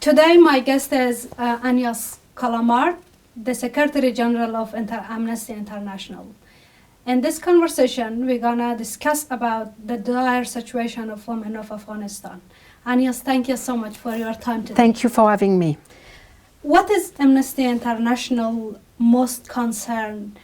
Today my guest is Agnes Callamard, the Secretary General of Amnesty International. In this conversation, we're gonna discuss about the dire situation of women of Afghanistan. Agnes, thank you so much for your time today. Thank you for having me. What is Amnesty International most concerned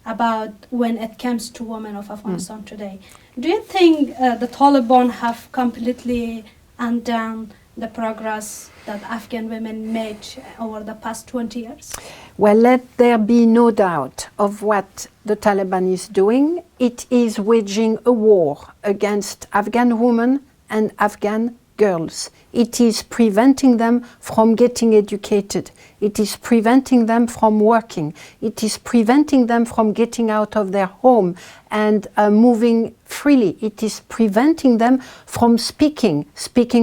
about when it comes to women of Afghanistan today? Do you think the Taliban have completely undone the progress that Afghan women made over the past 20 years? Well, let there be no doubt of what the Taliban is doing. It is waging a war against Afghan women and Afghan girls. It is preventing them from getting educated. It is preventing them from working. It is preventing them from getting out of their home and moving freely. It is preventing them from speaking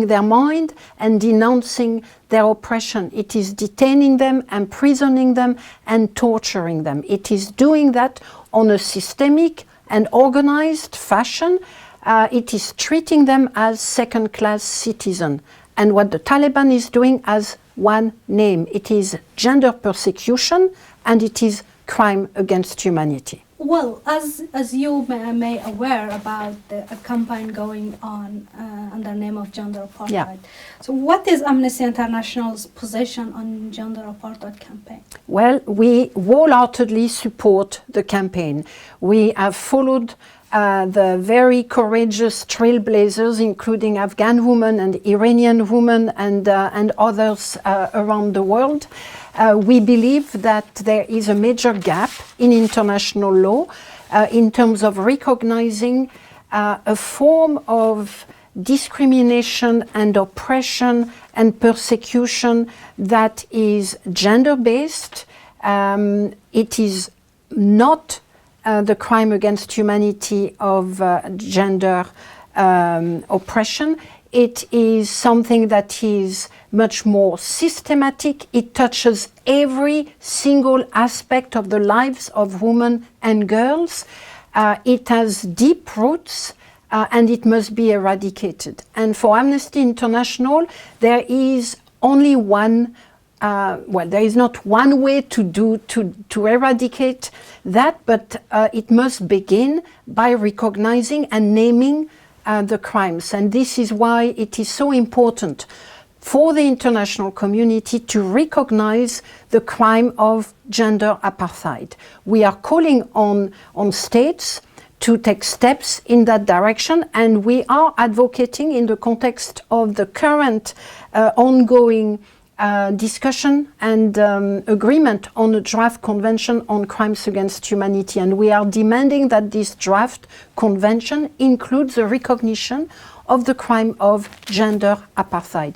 their mind and denouncing their oppression. It is detaining them, imprisoning them, and torturing them. It is doing that on a systemic and organized fashion. It is treating them as second-class citizens. And what the Taliban is doing has one name. It is gender persecution, and it is crime against humanity. Well, as you may aware about the campaign going on under the name of gender apartheid. Yeah. So what is Amnesty International's position on gender apartheid campaign? Well, we wholeheartedly support the campaign. We have followed the very courageous trailblazers, including Afghan women and Iranian women and others around the world. We believe that there is a major gap in international law in terms of recognizing a form of discrimination and oppression and persecution that is gender-based. It is not the crime against humanity of gender oppression. It is something that is much more systematic. It touches every single aspect of the lives of women and girls. It has deep roots and it must be eradicated. And for Amnesty International, there is only one there is not one way to eradicate that, but it must begin by recognizing and naming the crimes. And this is why it is so important for the international community to recognize the crime of gender apartheid. We are calling on states to take steps in that direction, and we are advocating in the context of the current ongoing discussion and agreement on a draft convention on crimes against humanity. And we are demanding that this draft convention includes a recognition of the crime of gender apartheid.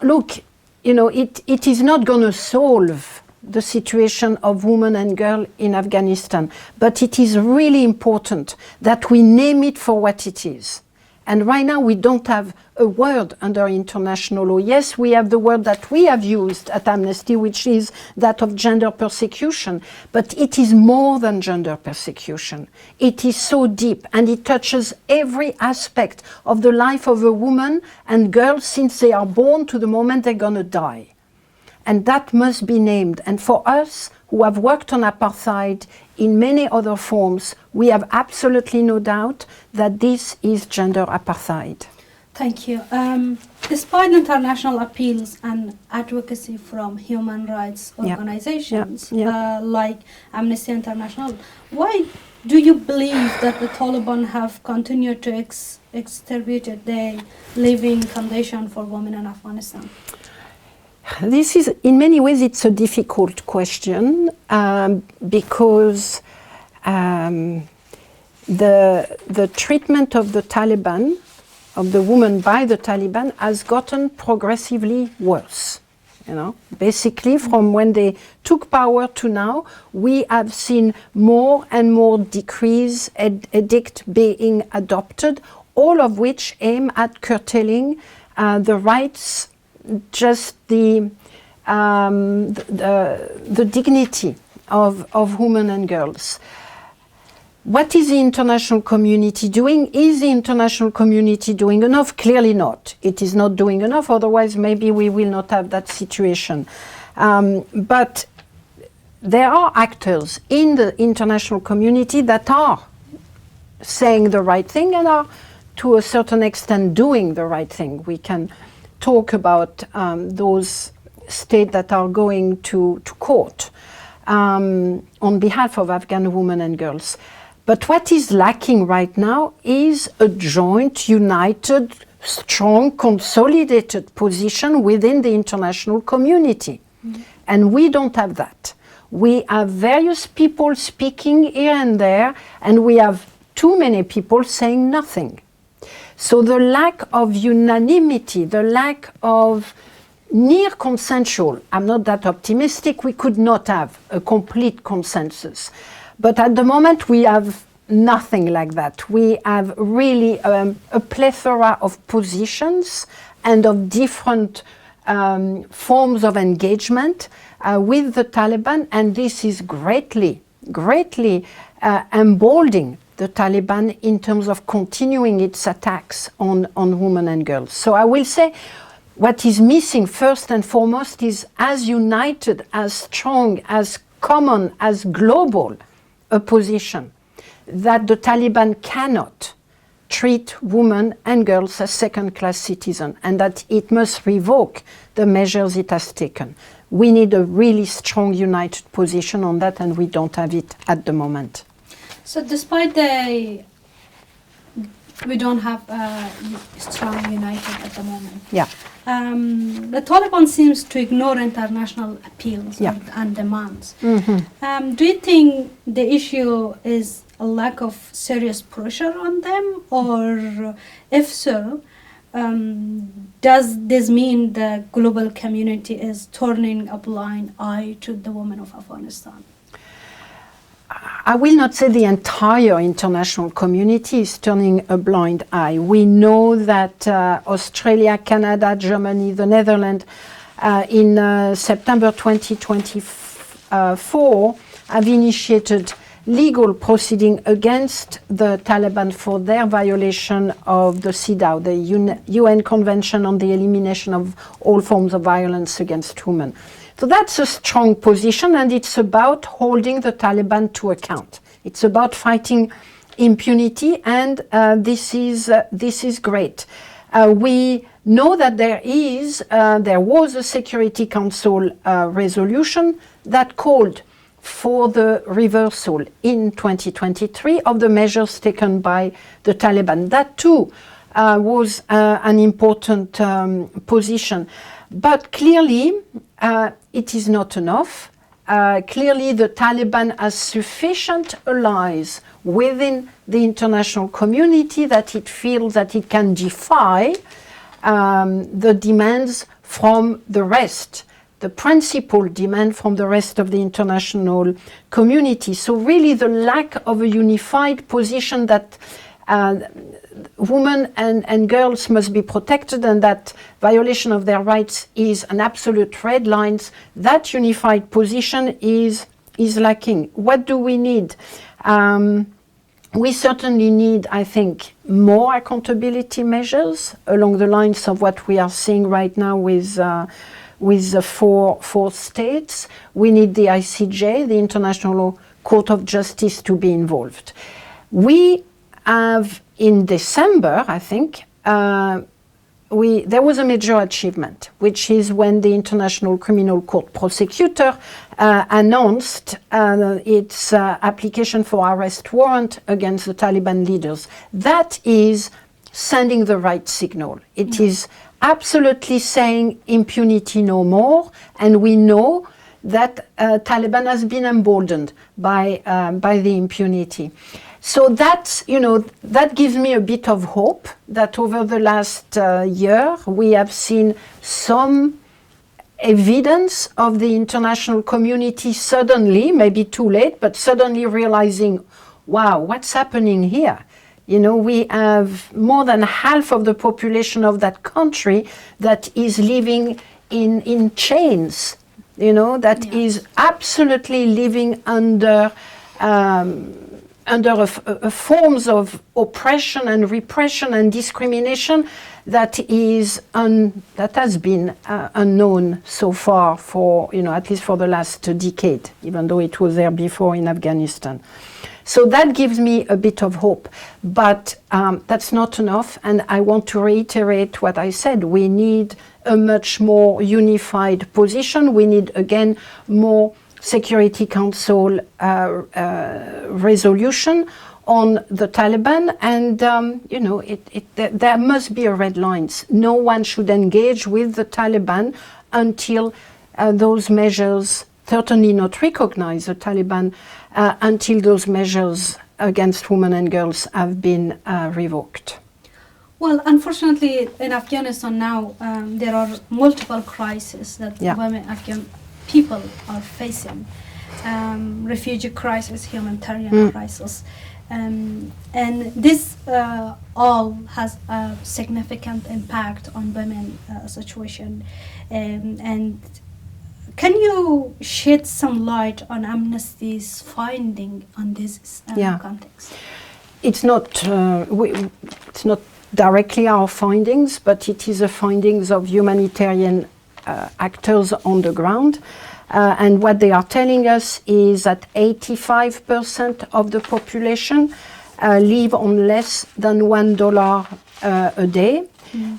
Look, you know, it is not going to solve the situation of women and girls in Afghanistan, but it is really important that we name it for what it is. And right now we don't have a word under international law. Yes, we have the word that we have used at Amnesty, which is that of gender persecution, but it is more than gender persecution. It is so deep, and it touches every aspect of the life of a woman and girl since they are born to the moment they're gonna die. And that must be named. And for us, who have worked on apartheid in many other forms, we have absolutely no doubt that this is gender apartheid. Thank you. Despite international appeals and advocacy from human rights organizations like Amnesty International, why do you believe that the Taliban have continued to exterminate the living condition for women in Afghanistan? This is, in many ways, it's a difficult question because the treatment of the Taliban, of the woman by the Taliban, has gotten progressively worse. You know, basically, from when they took power to now, we have seen more and more decrees, edict being adopted, all of which aim at curtailing the rights, just the dignity of women and girls. What is the international community doing? Is the international community doing enough? Clearly not. It is not doing enough, otherwise maybe we will not have that situation. But there are actors in the international community that are saying the right thing and are to a certain extent doing the right thing. We can talk about those states that are going to court on behalf of Afghan women and girls. But what is lacking right now is a joint, united, strong, consolidated position within the international community. And we don't have that. We have various people speaking here and there, and we have too many people saying nothing. So the lack of unanimity, the lack of near consensual, I'm not that optimistic, we could not have a complete consensus. But at the moment we have nothing like that. We have really a plethora of positions and of different forms of engagement with the Taliban, and this is greatly emboldening the Taliban in terms of continuing its attacks on women and girls. So I will say what is missing first and foremost is as united, as strong, as common, as global a position that the Taliban cannot treat women and girls as second-class citizens, and that it must revoke the measures it has taken. We need a really strong, united position on that, and we don't have it at the moment. So despite we don't have a strong united at the moment. Yeah. The Taliban seems to ignore international appeals and demands. Mm-hmm. Do you think the issue is a lack of serious pressure on them, or if so, does this mean the global community is turning a blind eye to the women of Afghanistan? I will not say the entire international community is turning a blind eye. We know that Australia, Canada, Germany, the Netherlands in September 2024 have initiated legal proceeding against the Taliban for their violation of the CEDAW, the UN Convention on the Elimination of All Forms of Violence Against Women. So that's a strong position, and it's about holding the Taliban to account. It's about fighting impunity, and this is great. We know that there was a Security Council resolution that called for the reversal in 2023 of the measures taken by the Taliban. That too was an important position. But clearly, it is not enough. Clearly, the Taliban has sufficient allies within the international community that it feels that it can defy the demands from the rest, the principal demand from the rest of the international community. So really the lack of a unified position that women and girls must be protected, and that violation of their rights is an absolute red line. That unified position is lacking. What do we need? We certainly need, I think, more accountability measures along the lines of what we are seeing right now with the four states. We need the ICJ, the International Court of Justice, to be involved. We have, in December, I think, there was a major achievement, which is when the International Criminal Court prosecutor announced its application for arrest warrant against the Taliban leaders. That is sending the right signal. It is absolutely saying impunity no more, and we know that Taliban has been emboldened by the impunity. So that's, that gives me a bit of hope that over the last year we have seen some evidence of the international community suddenly, maybe too late, but suddenly realizing, wow, what's happening here? We have more than half of the population of that country that is living in chains, is absolutely living under under forms of oppression and repression and discrimination that has been unknown so far for, at least for the last decade, even though it was there before in Afghanistan. So that gives me a bit of hope, but that's not enough, and I want to reiterate what I said. We need a much more unified position. We need, again, more Security Council resolution on the Taliban, and there must be a red lines. No one should engage with the Taliban until those measures, certainly not recognize the Taliban, until those measures against women and girls have been revoked. Well, unfortunately, in Afghanistan now, there are multiple crises that women, Afghan people are facing. Refugee crisis, humanitarian crisis. And this all has a significant impact on women's situation. And can you shed some light on Amnesty's finding on this context? It's not directly our findings, but it is the findings of humanitarian actors on the ground. And what they are telling us is that 85% of the population live on less than $1 a day.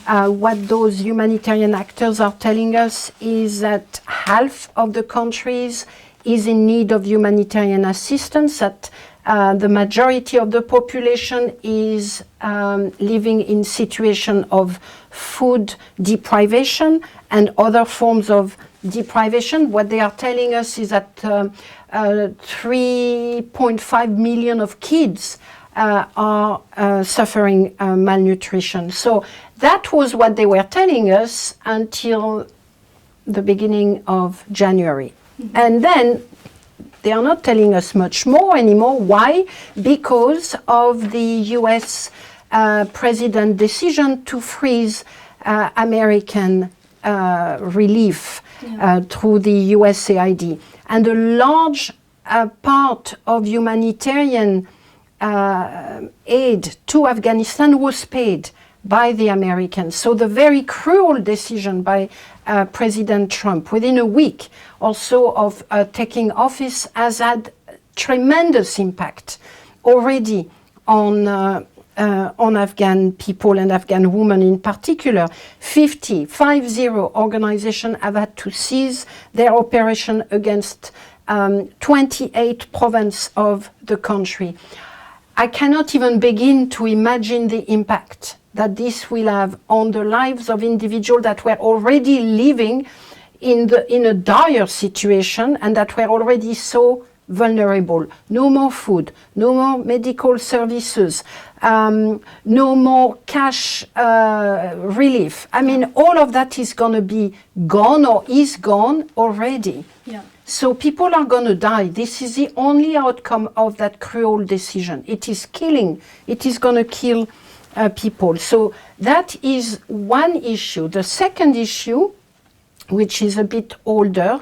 What those humanitarian actors are telling us is that half of the countries is in need of humanitarian assistance, that the majority of the population is living in situation of food deprivation and other forms of deprivation. What they are telling us is that 3.5 million of kids are suffering malnutrition. So that was what they were telling us until the beginning of January. And then they are not telling us much more anymore. Why? Because of the US president decision to freeze American relief through the USAID. And a large part of humanitarian aid to Afghanistan was paid by the Americans. So the very cruel decision by President Trump within a week also of taking office has had tremendous impact already on Afghan people and Afghan women in particular. 50 organizations have had to cease their operation against 28 provinces of the country. I cannot even begin to imagine the impact that this will have on the lives of individuals that were already living in a dire situation and that were already so vulnerable. No more food, no more medical services, no more cash relief. I mean, all of that is going to be gone or is gone already. Yeah. So people are going to die. This is the only outcome of that cruel decision. It is killing. It is going to kill people. So that is one issue. The second issue, which is a bit older,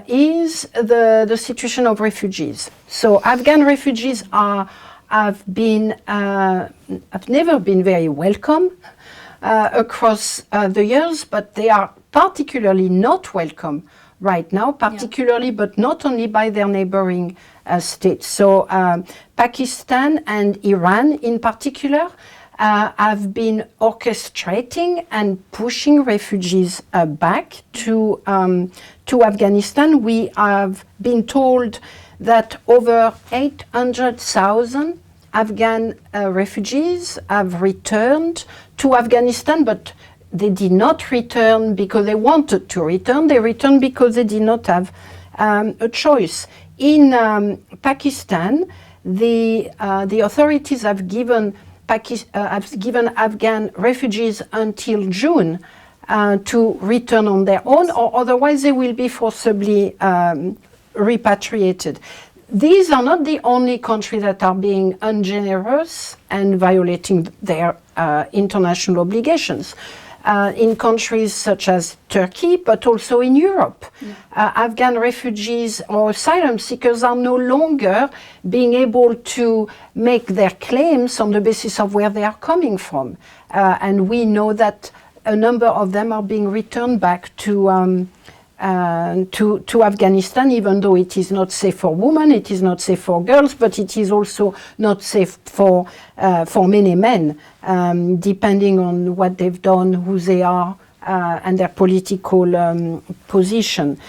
is the situation of refugees. So Afghan refugees have never been very welcome across the years, but they are particularly not welcome right now, particularly, but not only by their neighboring states. So Pakistan and Iran in particular have been orchestrating and pushing refugees back to Afghanistan. We have been told that over 800,000 Afghan refugees have returned to Afghanistan, but they did not return because they wanted to return. They returned because they did not have a choice. In Pakistan, the authorities have given Afghan refugees until June to return on their own, or otherwise they will be forcibly repatriated. These are not the only countries that are being ungenerous and violating their international obligations. in countries such as Turkey, but also in Europe. Afghan refugees or asylum seekers are no longer being able to make their claims on the basis of where they are coming from. And we know that a number of them are being returned back to Afghanistan, even though it is not safe for women, it is not safe for girls, but it is also not safe for many men, depending on what they've done, who they are, and their political position.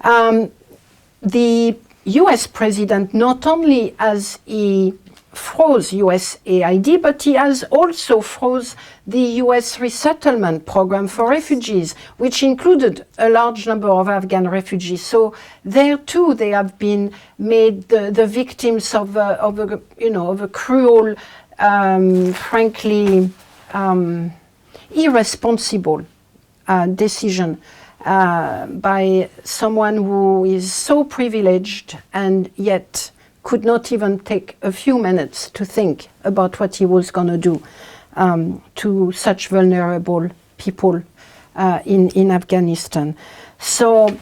The US president not only has he froze USAID, but he has also froze the US resettlement program for refugees, which included a large number of Afghan refugees. So there too, they have been made the victims of a cruel, frankly, irresponsible decision by someone who is so privileged and yet could not even take a few minutes to think about what he was going to do to such vulnerable people in Afghanistan. So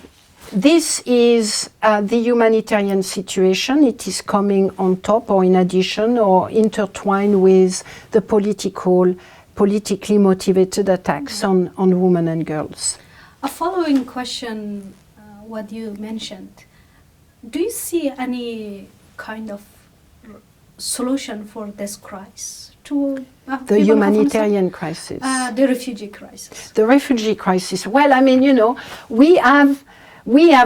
this is the humanitarian situation. It is coming on top or in addition or intertwined with the politically motivated attacks on women and girls. A following question, what you mentioned. Do you see any kind of solution for this crisis? The humanitarian crisis. The refugee crisis. The refugee crisis. Well, I mean, we have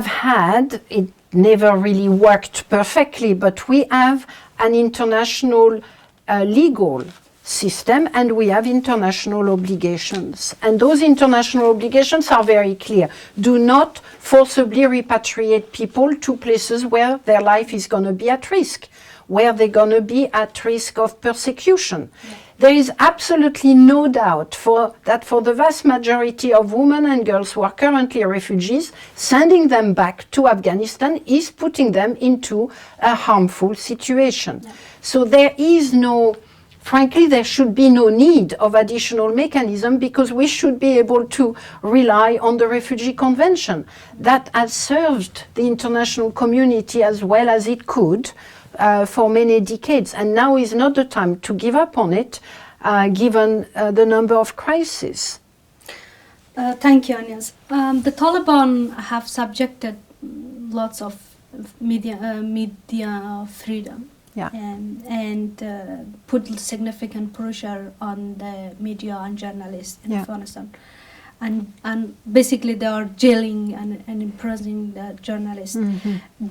had, it never really worked perfectly, but we have an international legal system and we have international obligations. And those international obligations are very clear. Do not forcibly repatriate people to places where their life is going to be at risk, where they're going to be at risk of persecution. Yeah. There is absolutely no doubt that for the vast majority of women and girls who are currently refugees, sending them back to Afghanistan is putting them into a harmful situation. Yeah. So frankly, there should be no need of additional mechanism because we should be able to rely on the Refugee Convention that has served the international community as well as it could for many decades. And now is not the time to give up on it, given the number of crises. Thank you, Agnes. The Taliban have subjected lots of media freedom. Yeah. And put significant pressure on the media and journalists in Afghanistan. And basically they are jailing and imprisoning the journalists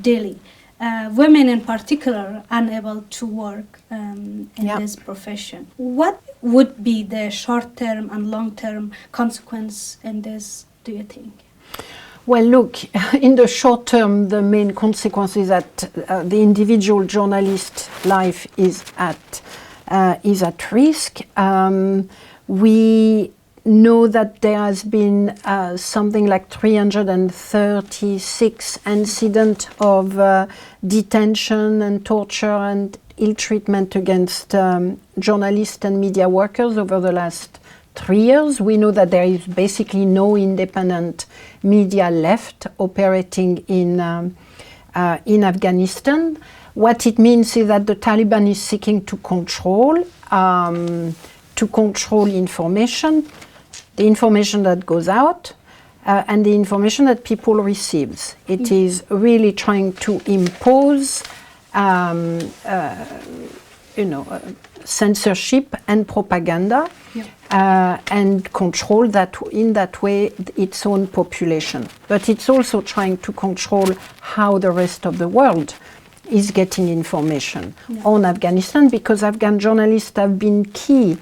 daily. Women in particular unable to work in this profession. What would be the short-term and long-term consequence in this, do you think? Well, look, in the short term, the main consequence is that the individual journalist's life is at risk. We know that there has been something like 336 incidents of detention and torture and ill treatment against journalists and media workers over the last 3 years. We know that there is basically no independent media left operating in Afghanistan. What it means is that the Taliban is seeking to control information, the information that goes out, and the information that people receive. It is really trying to impose, censorship and propaganda. And control that in that way its own population. But it's also trying to control how the rest of the world is getting information on Afghanistan, because Afghan journalists have been key,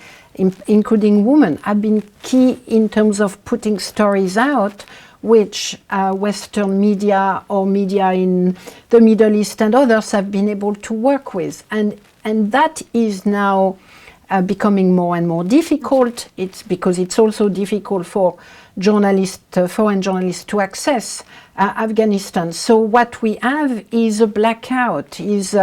including women, have been key in terms of putting stories out which Western media or media in the Middle East and others have been able to work with. And that is now becoming more and more difficult. It's because it's also difficult for foreign journalists to access Afghanistan. So what we have is a blackout, is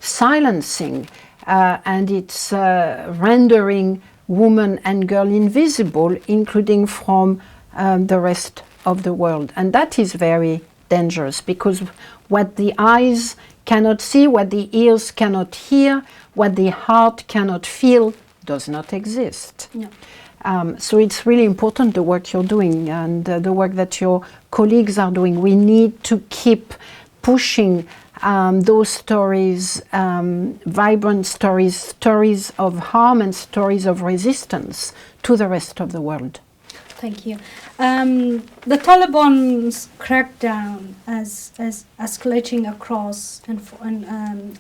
silencing, and it's rendering woman and girl invisible, including from the rest of the world. And that is very dangerous, because what the eyes cannot see, what the ears cannot hear, what the heart cannot feel does not exist. No. So it's really important, the work you're doing and the work that your colleagues are doing. We need to keep pushing those stories, vibrant stories, stories of harm and stories of resistance to the rest of the world. Thank you. The Taliban's crackdown is escalating across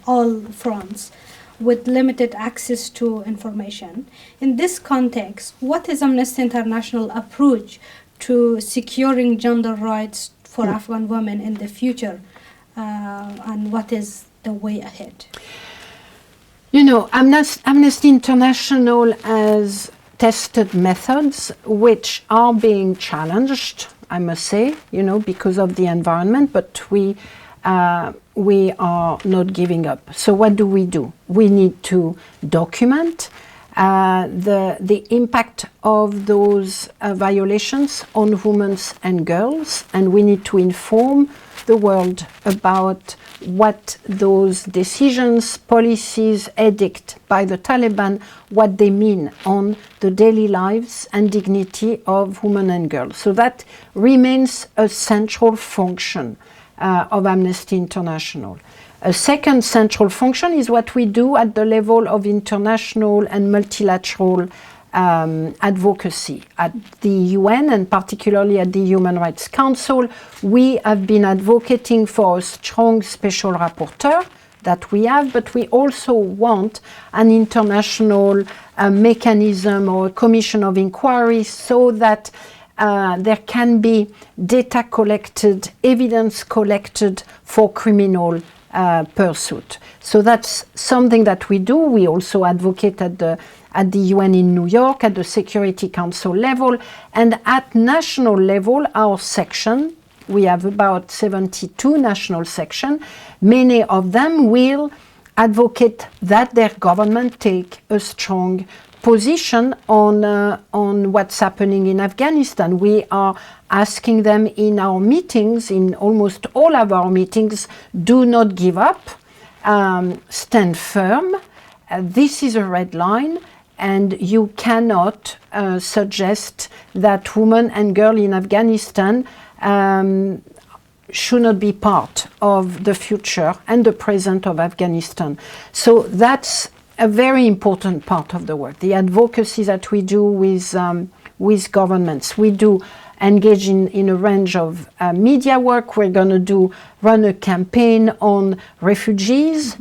all fronts, with limited access to information. In this context, what is Amnesty International approach to securing gender rights for Afghan women in the future, and what is the way ahead? You know, Amnesty International has tested methods which are being challenged, I must say, you know, because of the environment, but we are not giving up. So what do? We need to document the impact of those violations on women and girls, and we need to inform the world about what those decisions, policies, edict by the Taliban, what they mean on the daily lives and dignity of women and girls. So that remains a central function of Amnesty International. A second central function is what we do at the level of international and multilateral advocacy. At the UN, and particularly at the Human Rights Council, we have been advocating for a strong special rapporteur that we have, but we also want an international mechanism or a commission of inquiry, so that there can be data collected, evidence collected for criminal pursuit. So that's something that we do. We also advocate at the UN in New York, at the Security Council level, and at national level, our section, we have about 72 national sections. Many of them will advocate that their government take a strong position on what's happening in Afghanistan. We are asking them in our meetings, in almost all of our meetings, do not give up, stand firm. This is a red line, and you cannot suggest that women and girls in Afghanistan should not be part of the future and the present of Afghanistan. So that's a very important part of the work, the advocacy that we do with governments. We do engage in a range of media work. We're going to run a campaign on refugees,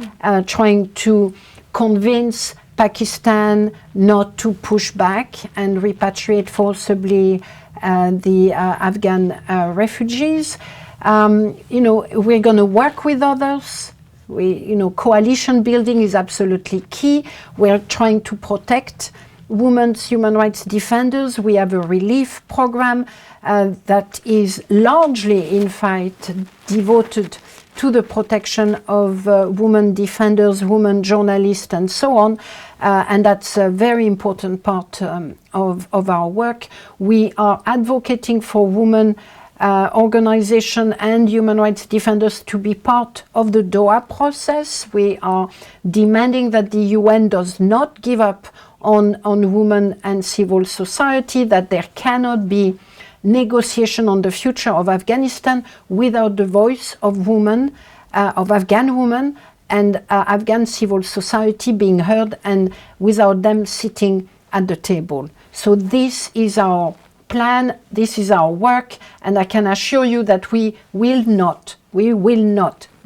trying to convince Pakistan not to push back and repatriate forcibly the Afghan refugees. You know, we're going to work with others. Coalition building is absolutely key. We're trying to protect women's human rights defenders. We have a relief program that is largely, in fact, devoted to the protection of women defenders, women journalists, and so on. And that's a very important part of our work. We are advocating for women organization and human rights defenders to be part of the Doha process. We are demanding that the UN does not give up on women and civil society, that there cannot be negotiation on the future of Afghanistan without the voice of women, of Afghan women and Afghan civil society being heard, and without them sitting at the table. So this is our plan, this is our work, and I can assure you that we will not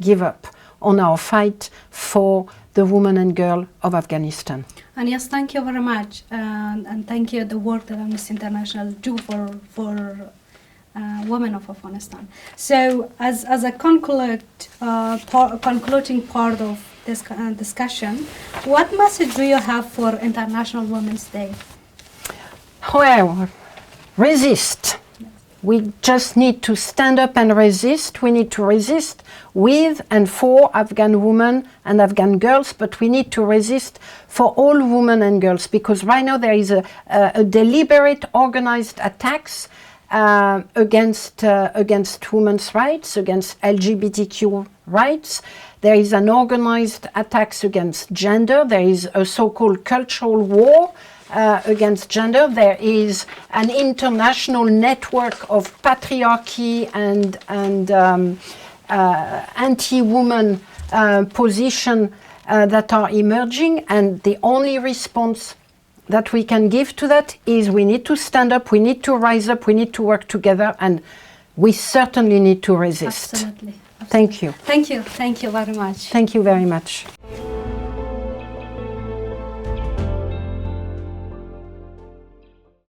give up on our fight for the woman and girl of Afghanistan. And yes, thank you very much, and thank you the work that Amnesty International do for women of Afghanistan. So, as a concluding part of this discussion, what message do you have for International Women's Day? Well, resist. We just need to stand up and resist. We need to resist with and for Afghan women and Afghan girls, but we need to resist for all women and girls, because right now there is a deliberate organized attacks against women's rights, against LGBTQ rights. There is an organized attacks against gender. There is a so-called cultural war against gender. There is an international network of patriarchy and anti-woman position that are emerging, and the only response that we can give to that is we need to stand up, we need to rise up, we need to work together, and we certainly need to resist. Absolutely. Thank you. Thank you. Thank you very much. Thank you very much.